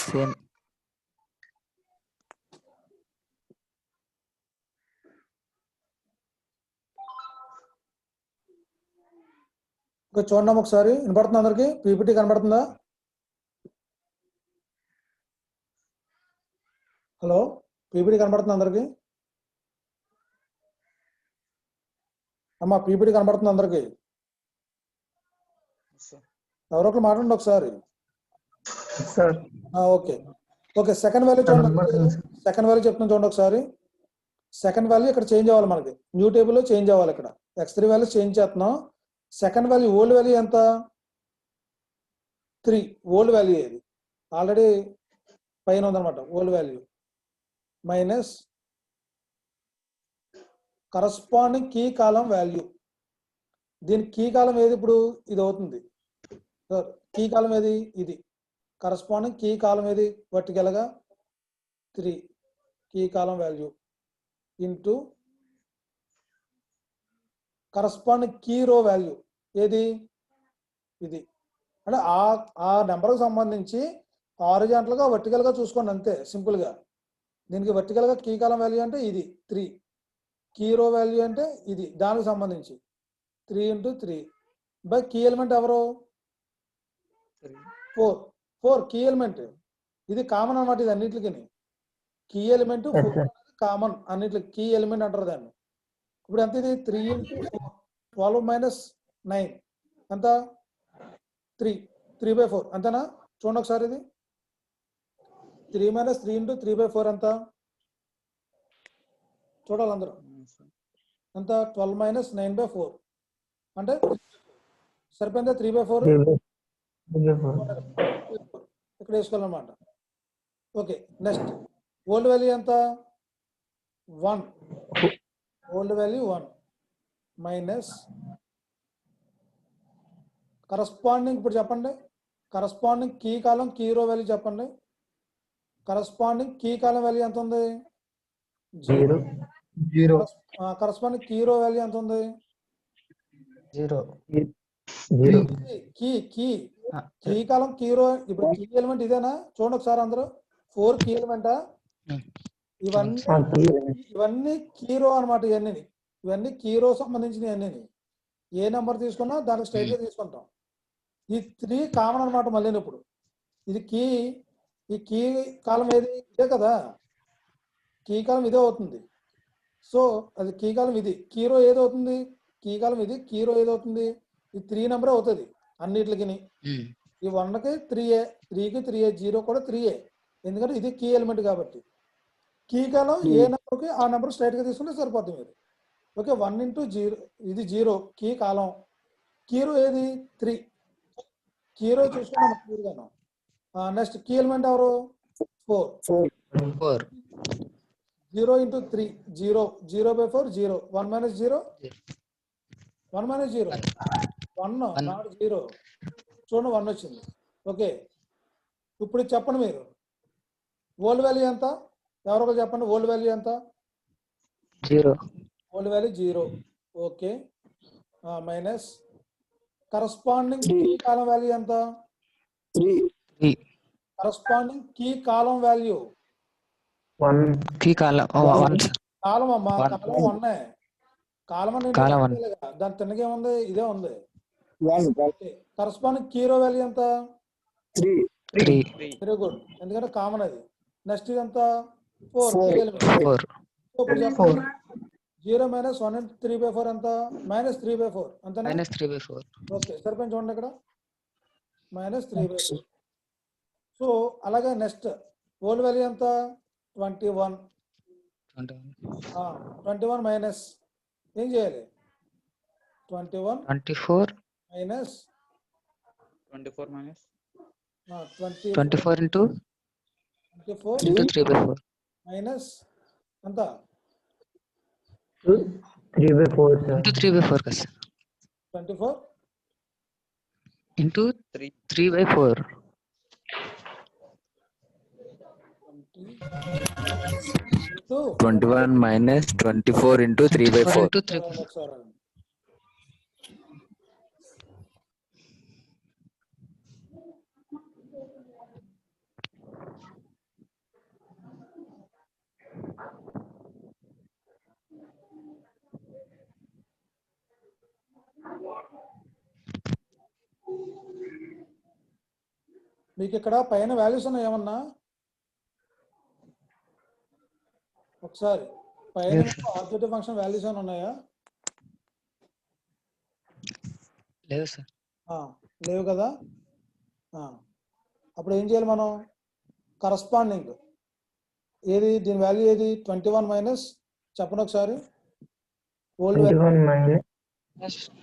Same. చూడండి ఒకసారి, వినపడుతుంది అందరికి? పీపీటీ కనబడుతుందా? హలో, పీపీటీ కనబడుతుంది అందరికి? అమ్మా పీపీటీ కనబడుతుంది అందరికి? ఎవరో ఒకరు మాట్లాడండి ఒకసారి. ఓకే ఓకే, సెకండ్ వాల్యూ చూడండి. సెకండ్ వాల్యూ చెప్తున్నాను చూడండి ఒకసారి. సెకండ్ వాల్యూ ఇక్కడ చేంజ్ అవ్వాలి, మనకి న్యూ టేబుల్లో చేంజ్ అవ్వాలి. ఇక్కడ x3 వాల్యూ చేంజ్ చేస్తున్నాం. సెకండ్ వాల్యూ ఓల్డ్ వాల్యూ ఎంత? 3. ఓల్డ్ వాల్యూ ఏది? ఆల్రెడీ పైన ఉందన్నమాట. Old value minus corresponding key column value. దీని కీ కాలం ఏది? ఇప్పుడు ఇది అవుతుంది. కీ కాలం ఏది? ఇది. కరస్పాండింగ్ కీ కాలం ఏది? వర్టికల్గా 3 key column value into corresponding key row value ఏది? ఇది. అంటే ఆ నెంబర్కి సంబంధించి హారిజాంటల్గా వర్టికల్గా చూసుకోండి అంతే, సింపుల్గా. దీనికి వర్టికల్గా కీ కాలం వాల్యూ అంటే ఇది 3, కీ రో వాల్యూ అంటే ఇది. దానికి సంబంధించి 3 × 3 బై కీ ఎలిమెంట్ ఎవరు? 4 కీ ఎలిమెంట్. ఇది కామన్ అన్నమాట. ఇది అన్నిటికి కీ ఎలిమెంట్ కామన్, అన్నిటికి కీ ఎలిమెంట్ అంటారు దాన్ని. ఇప్పుడు ఎంత ఇది? 3 × 4 12 - 9 ఎంత? 3/4 అంతేనా? చూడండి ఒకసారి. ఇది 3 - 3 × 3/4 ఎంత? చూడాలి అందరూ. ఎంత? 12 - 9/4 అంటే సరిపోయిందా? 3/4 ఇక్కడ వేసుకోవాలన్నమాట. ఓకే, నెక్స్ట్ ఓల్డ్ వాల్యూ ఎంత? 1. Old value 1 minus corresponding. ఇప్పుడు చెప్పండి, కరస్పాండింగ్ కీ కాలం కీ రో వాల్యూ చెప్పండి. కరస్పాండింగ్ కీ కాలం వాల్యూ ఎంత ఉంది? 0. కరస్పాండింగ్ కీ రో వాల్యూ ఎంత ఉంది? 0. కీ కాలం కీ రో. ఇప్పుడు కీ ఎలిమెంట్ ఇదేనా? చూడండి ఒకసారి అందరూ. 4 కీ ఎలిమెంటా? ఇవన్నీ కీ రో అనమాట. ఇవన్నీ కీ రో సంబంధించిన అన్నీ. ఏ నెంబర్ తీసుకున్నా దానికి స్ట్రైట్ గా తీసుకుంటాం. ఈ 3 కామన్ అనమాట. మళ్ళీ ఇప్పుడు ఇది కీ, ఈ కీ కాలం ఏది? ఇదే కదా, కీ కాలం ఇదే అవుతుంది. సో అది కీ కాలం ఇది. కీ రో ఏది అవుతుంది? కీ కాలం ఇది. కీ రో ఏది అవుతుంది? ఈ 3 నెంబర్ అవుతుంది అన్నిటికి. ఈ 1కి 3a, 3కి 3a, 0 కూడా 3a, ఎందుకంటే ఇది కీ ఎలిమెంట్ కాబట్టి. కీ కాలం ఏ నెంబర్కి ఆ నెంబర్ స్ట్రైట్ గా తీసుకుంటే సరిపోతుంది మీరు. ఓకే, 1 × 0 ఇది 0 కీ కాలం. కీ రో ఏది? 3. కీ రో చూసుకున్నాం క్లియర్గాను. నెక్స్ట్ కీ ఎలిమెంట్ ఎవరు? 4. 0 × 3 0. 0/4 0. 1 - 0 1 - 0 1, నాట్ 0. చూడండి 1 వచ్చింది. ఓకే, ఇప్పుడు చెప్పండి మీరు, ఓల్డ్ వాల్యూ ఎంత? ఎవరొక చెప్పండి, ఓల్డ్ వాల్యూ ఎంత? 0. Old value 0. Okay, minus corresponding key column value ఎంత? 3. Corresponding key column value 1. Key column 1. Column అమ్మా, కాలం 1. కాలం అని దాని తిన్నగే ఉంది, ఇదే ఉంది. కరస్పాండింగ్ కీ రో వాల్యూ ఎంత? 3. వెరీ గుడ్, ఎందుకంటే కామన్ అది. నెక్స్ట్ ఇది ఎంత? 4. ఇప్పుడు చెప్పండి, 0 - 1 × 3/4 ఎంత? -3/4 అంతేనా? -3/4. ఓకే, సరిపోయింది చూడండి ఇక్కడ, -3/4. సో అలాగే నెక్స్ట్ ఓల్డ్ వాల్యూ ఎంత? 21. 21 మైనస్ ఏం చేయాలి? 21 24 మైనస్ 24 24 into 3/4 మైనస్ ఎంత? 3/4 into 3/4 కదా సార్. 24 into 3/4. 21 minus 24 into 3/4. మీకు ఇక్కడ పైన వాల్యూస్ ఉన్నాయి ఏమన్నా? ఒకసారి పైన లేదు సార్. ఆబ్జెక్టివ్ ఫంక్షన్ వాల్యూస్ ఏమైనా ఉన్నాయా? లేదు సార్. లేవు కదా. అప్పుడు ఏం చేయాలి మనం? కరస్పాండింగ్ ఏది దీని వాల్యూ ఏది? 21 మైనస్ చెప్పండి ఒకసారి. Old 21 minus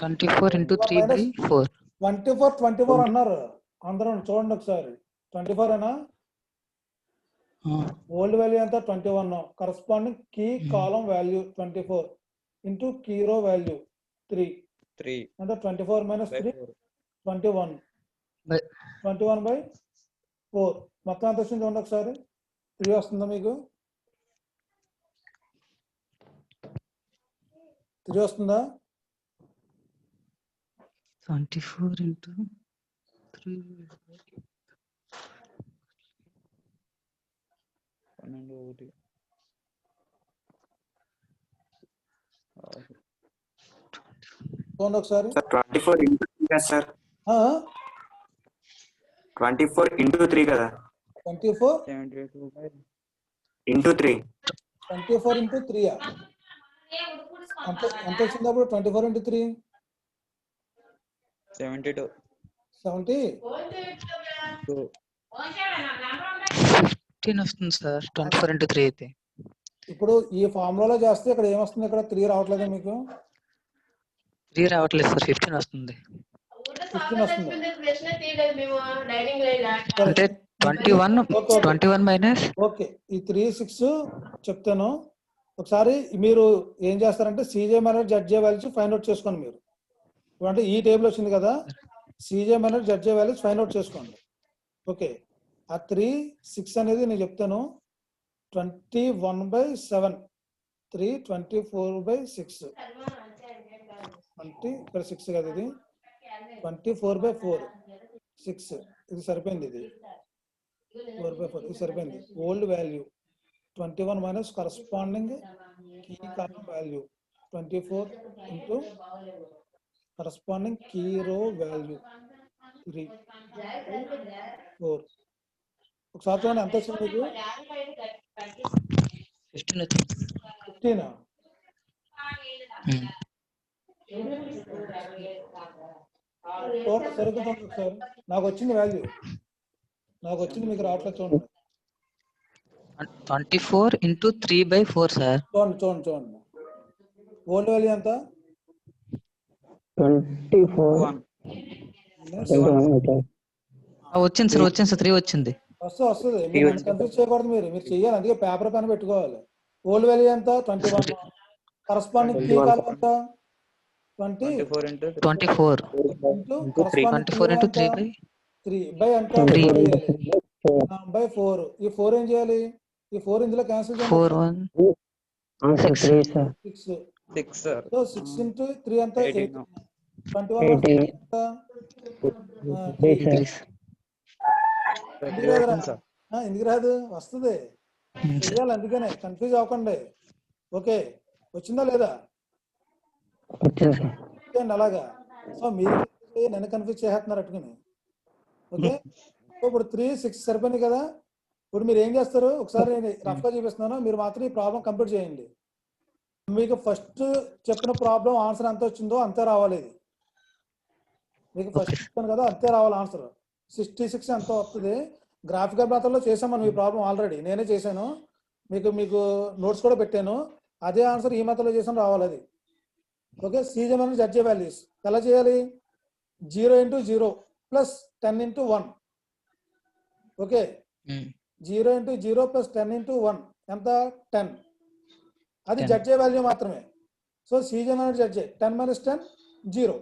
24 into 3 by 4. 24 అన్నారు అందరూ. చూడండి ఒకసారి 24 అనా? ఓల్డ్ వాల్యూ ఎంత? 21. Corresponding key column value 24 into key row value 3 ఎంత? 24 మైనస్ 3 21 By- 21 బై 4 మొత్తం ఎంత వచ్చింది చూడండి ఒకసారి. 3 వస్తుందా మీకు? 3 వస్తుందా? 24 into 3. 12. చూడండి ఒకసారి. 24 into 3 కదా సార్? 24 into 3 కదా? 24 into 3. 24 into 3 ఎంత వచ్చింది అప్పుడు? 24 into 3 72. 70. 15 వస్తుంది సార్ 24 into 3 అయితే. ఇప్పుడు ఈ ఫార్ములాలో చేస్తే ఇక్కడ ఏమొస్తుంది? ఇక్కడ 3 రావట్లేదు మీకు. 3 రావట్లేదు సార్, 15 వస్తుంది. 15 వస్తుంది. అంటే 21 మైనస్. ఓకే, ఈ 3 6 చెప్తాను. ఒకసారి మీరు ఏం చేస్తారంటే CJ minus ZJ values find out చేసుకోండి మీరు. అంటే ఈ టేబుల్ వచ్చింది కదా, CJ minus ZJ values find out చేసుకోండి. ఓకే, ఆ 3 6 అనేది నేను చెప్తాను. 21/7 3 24/6 ఇక్కడ 6 కదా, ఇది 24/4 6 ఇది సరిపోయింది. ఇది 4/4 ఇది సరిపోయింది. Old value 21 minus corresponding key column value 24 into corresponding key row value 3 4. ఒకసారి చూడండి ఎంత వచ్చింది మీకు? 15 వచ్చింది. 15. సరిగ్గా ఒకసారి నాకు వచ్చింది వాల్యూ, నాకు వచ్చింది, మీకు రావట్లేదు చూడండి. 24 into 3/4 సార్. చూడండి ఓల్డ్ వాల్యూ ఎంత? 24 okay. వచ్చింది సార్, 3 వచ్చింది. వస్తుంది. మీరు కన్ఫ్యూజ్ చేయకూడదు, మీరు చెయ్యాలి. అందుకే పేపర్ పెన్ పెట్టుకోవాలి. ఓల్డ్ వాల్యూ ఎంత? 21. కరస్పాండింగ్ కీ కాలం ఎంత? 24 ఇంటూ 24 into 3 బై ఎంత? 4. ఈ 4 ఏం చేయాలి? ఈ 4 ఇందులో క్యాన్సిల్ చేయాలి. 4 1 Answer 3 sir. 6 సో 6 into 3 ఎంత? 8. 21 18. ఎందుకు రాదు? వస్తుంది, చెయ్యాలి. అందుకనే కన్ఫ్యూజ్ అవ్వకండి. ఓకే, వచ్చిందా లేదా? వచ్చింది సార్. అలాగా. సో మీరు నన్ను కన్ఫ్యూజ్ చేస్తున్నారు అట్టుకుని. ఓకే, సో ఇప్పుడు 3 6 సరిపోయింది కదా. ఇప్పుడు మీరు ఏం చేస్తారు? ఒకసారి నేను రఫ్ గా చూపిస్తున్నాను, మీరు మాత్రం ఈ ప్రాబ్లం కంప్లీట్ చేయండి. మీకు ఫస్ట్ చెప్పిన ప్రాబ్లం ఆన్సర్ ఎంత వచ్చిందో అంతే రావాలి. ఇది మీకు ఫస్ట్ చెప్పాను కదా, అంతే రావాలి ఆన్సర్. 66 ఎంత వస్తుంది? గ్రాఫికల్ మెథడ్లో చేసాం మనం ఈ ప్రాబ్లం ఆల్రెడీ, నేనే చేశాను. మీకు నోట్స్ కూడా పెట్టాను. అదే ఆన్సర్ ఈ మెథడ్లో చేసాను, రావాలి అది. Okay, CJ minus ZJ values ఎలా చేయాలి? 0 into 0 plus 10 into 1. Okay, 0 into 0 plus 10 into 1 ఎంత? 10. అది జడ్జే వాల్యూ మాత్రమే. సో సీజే మైనస్ జడ్జే 10 minus 10 0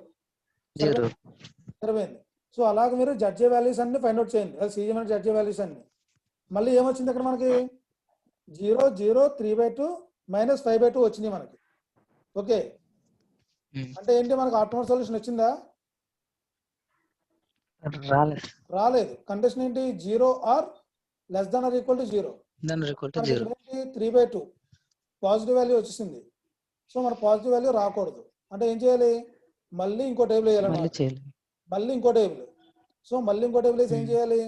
సరిపోయింది. సో అలాగే మీరు జడ్జే వాల్యూస్ అన్ని ఫైండ్ అవుట్ చేయండి. అది సీజే మైనస్ జడ్జే వాల్యూస్ అన్ని. మళ్ళీ ఏమొచ్చింది అక్కడ మనకి? 0 0 3/2 మైనస్ 5/2 వచ్చింది మనకి. ఓకే, అంటే ఏంటి? మనకు ఆప్టిమల్ సొల్యూషన్ వచ్చిందా? రాలేదు. కండిషన్ ఏంటి? 0 or less than or equal to 0. 3/2 positive value వచ్చేసింది. సో మన పాజిటివ్ వాల్యూ రాకూడదు. అంటే ఏం చేయాలి? మళ్ళీ ఇంకో టేబుల్ వేయాలి. మళ్ళీ ఇంకో టేబుల్. సో మళ్ళీ ఇంకో టేబుల్ వేసి ఏం చేయాలి?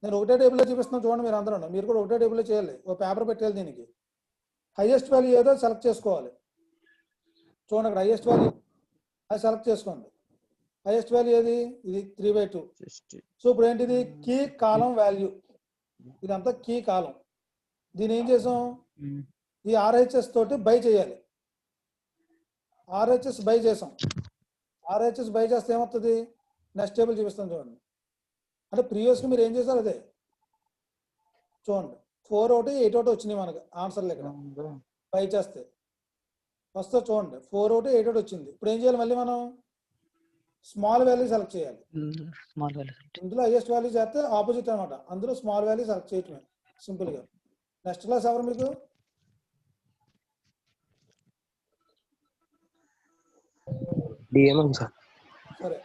నేను ఒకటే టేబుల్లో చూపిస్తున్నాను చూడండి, మీరు అందరూ మీరు కూడా ఒకటే టేబుల్లో చేయాలి, ఓ పేపర్ పెట్టాలి. దీనికి హైయెస్ట్ వాల్యూ ఏదో సెలెక్ట్ చేసుకోవాలి. చూడండి అక్కడ హైయెస్ట్ వాల్యూ అది సెలెక్ట్ చేసుకోండి. హైయెస్ట్ వాల్యూ ఏది? ఇది 3/2. సో ఇప్పుడు ఏంటిది? కీ కాలం వాల్యూ, ఇదంతా కీ కాలం. దీని ఏం చేసాం? ఈ ఆర్హెచ్ఎస్ తోటి బై చేయాలి. ఆర్హెచ్ఎస్ బై చేసాం. ఆర్హెచ్ఎస్ బై చేస్తే ఏమవుతుంది? నెక్స్ట్ టేబుల్ చూపిస్తాను చూడండి. అంటే ప్రీవియస్గా మీరు ఏం చేశారు అదే చూడండి. 4 ఒకటి 8 ఒకటి వచ్చినాయి మనకి ఆన్సర్లు. ఇక్కడ బై చేస్తే వస్తే చూడండి 4 ఒకటి 8 ఒకటి వచ్చింది. ఇప్పుడు ఏం చేయాలి? మళ్ళీ మనం స్మాల్ వాల్యూ సెలెక్ట్ చేయాలి. Small value. ఇందులో హైయెస్ట్ వాల్యూ చేస్తే ఆపోజిట్ అనమాట. అందులో స్మాల్ వాల్యూ సెలెక్ట్ చేయటమే సింపుల్గా. నెక్స్ట్ క్లాస్ ఎవరు మీకు? సార్. సరే,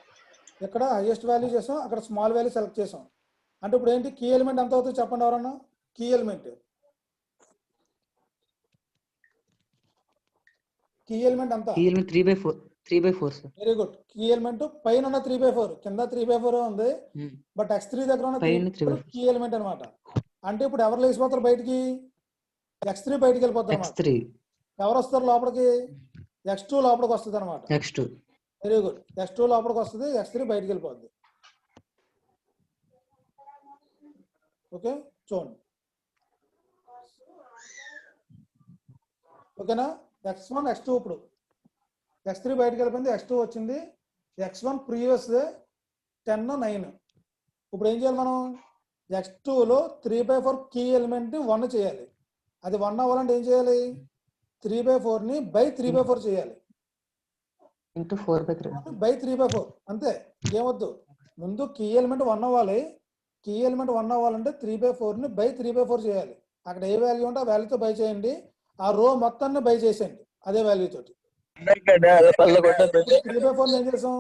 ఇక్కడ హైయెస్ట్ వాల్యూ చేసాం, అక్కడ స్మాల్ వాల్యూ సెలెక్ట్ చేసాం. అంటే ఇప్పుడు ఏంటి? కీ ఎలిమెంట్ ఎంత అవుతుంది చెప్పండి ఎవరన్నా? కీ ఎలిమెంట్ ఎంత? 3/4 sir. Very good. Key element పైన ఉన్న 3/4, కింద 3/4 ఉంది, బట్ X3 దగ్గర ఉన్న కీ ఎలిమెంట్ అనమాట. అంటే ఇప్పుడు ఎవరు లేచిపోతారు బయటికి? X3 బయటికి వెళ్ళిపోతారు అనమాట. ఎవరు వస్తారు లోపలికి? X2 లోపలికి వస్తుంది అనమాట. Very good. X2 లోపలికి వస్తుంది, X3 బయటికి వెళ్ళిపోద్ది. ఓకే చూడండి. ఓకేనా? X1 X2 ఇప్పుడు X3 బయటకు వెళ్ళిపోయింది, X2 వచ్చింది. X1 previous 10 9. ఇప్పుడు ఏం చేయాలి మనం? X2లో 3/4 కీ ఎలిమెంట్ 1 చేయాలి. అది 1 అవ్వాలంటే ఏం చేయాలి? 3/4ని బై 3/4 చేయాలి. ఇంటూ 4/3 బై 3/4 అంతే, ఇంకేమొద్దు. ముందు కీ ఎలిమెంట్ 1 అవ్వాలి. కీ ఎలిమెంట్ 1 అవ్వాలంటే 3/4ని బై 3/4 చేయాలి. అక్కడ ఏ వాల్యూ ఉంటే ఆ వాల్యూతో బై చేయండి. ఆ రో మొత్తాన్ని బై చేసేయండి అదే వాల్యూ తోటి. 3/4 ఏం చేసాం?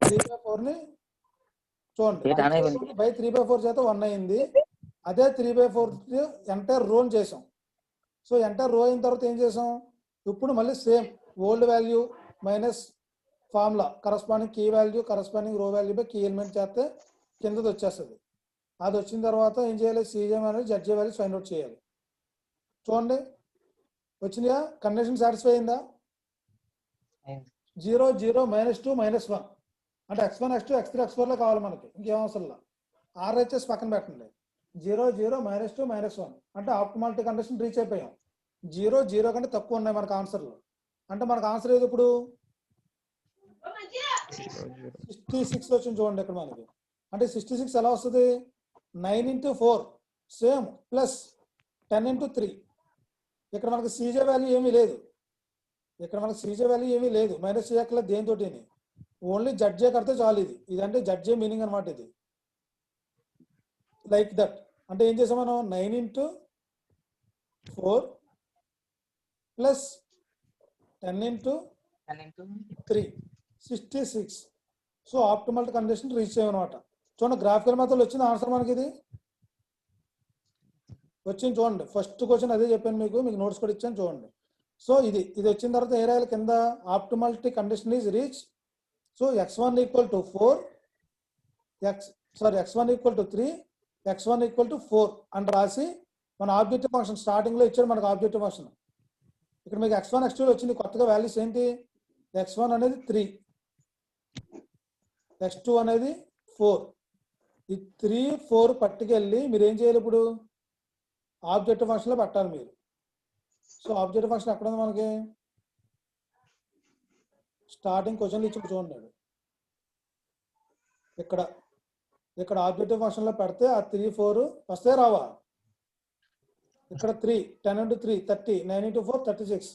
3/4ని చూడండి, బై 3/4 చేత 1 అయింది. అదే 3/4 ఎంటైర్ రోని చేసాం. సో ఎంటైర్ రో అయిన తర్వాత ఏం చేసాం? ఇప్పుడు మళ్ళీ same old value minus formula corresponding key value corresponding row value by key element చేస్తే కిందది వచ్చేస్తుంది. అది వచ్చిన తర్వాత ఏం చేయాలి? CJ value ZJ value find out చేయాలి. చూడండి వచ్చిందా? కండిషన్ సాటిస్ఫై అయిందా? 0 0 -2 -1 అంటే X1 X2 X3 X4 కావాలి మనకి, ఇంకేం అవసరం లేదు. ఆర్హెచ్ఎస్ పక్కన పెట్టండి. 0 0 -2 -1 అంటే ఆప్టిమాలిటీ కండిషన్ రీచ్ అయిపోయాం. 0 0 కంటే తక్కువ ఉన్నాయి మనకు ఆన్సర్లు. అంటే మనకు ఆన్సర్ ఏది ఇప్పుడు? 66 వచ్చింది చూడండి ఇక్కడ మనకి. అంటే 66 ఎలా వస్తుంది? 9 × 4 సేమ్ ప్లస్ 10 × 3. ఇక్కడ మనకి సీజే వాల్యూ ఏమీ లేదు. మైనస్ చేయక్కర్లేదు దేనితోటి, ఓన్లీ జడ్జే కడితే చాలు. ఇదంటే జడ్జే మీనింగ్ అనమాట. ఇది లైక్ దట్. అంటే ఏం చేసాం మనం? 9 × 4 plus 10 × 3 66. So optimal condition reach అయ్యమన్నమాట. చూడండి గ్రాఫికల్ మెథడ్ వచ్చింది ఆన్సర్ మనకి. ఇది వచ్చింది చూడండి. ఫస్ట్ క్వశ్చన్ అదే చెప్పాను మీకు నోట్స్ కూడా ఇచ్చాను చూడండి. సో ఇది వచ్చిన తర్వాత ఏ రాయాలి కింద? Optimality condition is reach. So X1 = 4, X1 = 3, X1 = 4 అని రాసి మన ఆబ్జెక్టివ్ ఫంక్షన్ స్టార్టింగ్ లో ఇచ్చాడు మనకు ఆబ్జెక్టివ్ ఫంక్షన్. ఇక్కడ మీకు X1 X2 వచ్చింది. కొత్తగా వాల్యూస్ ఏంటి? X1 అనేది 3, X2 అనేది 4. ఈ 3 4 పట్టుకెళ్ళి మీరు ఏం చేయాలి? ఇప్పుడు ఆబ్జెక్టివ్ ఫంక్షన్ లో పెట్టాలి మీరు. సో ఆబ్జెక్టివ్ ఫంక్షన్ ఎక్కడ ఉంది మనకి? స్టార్టింగ్ క్వశ్చన్లు ఇచ్చి చూడండి. ఇక్కడ ఆబ్జెక్టివ్ ఫంక్షన్ లో పెడితే ఆ 3 4 వస్తే రావా? ఇక్కడ 3 10 × 3 30 9 × 4 36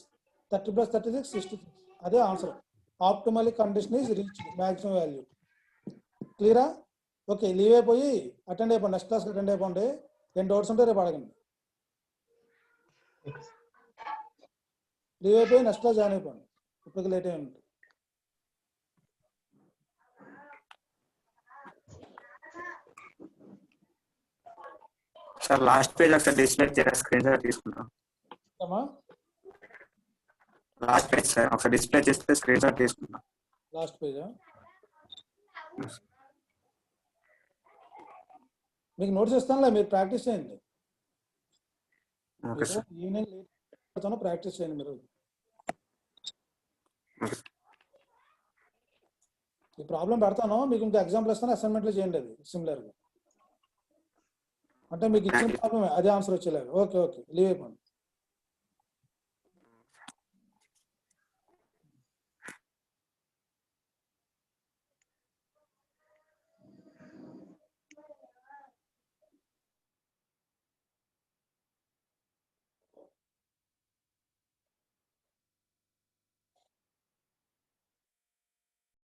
30 + 36 66. అదే answer. Optimal condition is reach maximum value. క్లియరా? ఓకే, లీవ్ అయిపోయి అటెండ్ అయిపోండి. నెక్స్ట్ క్లాస్కి అటెండ్ అయిపోండి. ఏం డౌట్స్ ఉంటే రేపు అడగండి. లీవ్ అయిపోయి నెక్స్ట్ క్లాస్ జాయిన్ అయిపోండి. ఇప్పటికి లేట్ అయి ఉంటుంది. సార్ లాస్ట్ పేజ్ ఒకసారి డిస్ప్లే చేయాలి, స్క్రీన్ షాట్ తీసుకుంటాం. లాస్ట్ పేజ్ సార్ ఒకసారి డిస్ప్లే చేస్తే స్క్రీన్ షాట్ తీసుకుంటాం. లాస్ట్ పేజా? మీకు నోట్స్ ఇస్తానులే, మీరు ప్రాక్టీస్ చేయండి. Okay sir. Evening late practice చేయండి మీరు. ఈ ప్రాబ్లం పెడతాను మీకు, ఇంకా ఎగ్జాంపుల్ ఇస్తాను, అసైన్మెంట్లు చేయండి అది సిమిలర్గా. అంటే మీకు ఇచ్చిన ప్రాబ్లమే అదే ఆన్సర్ వచ్చేలాగా. ఓకే లీవ్ అయిపోండి.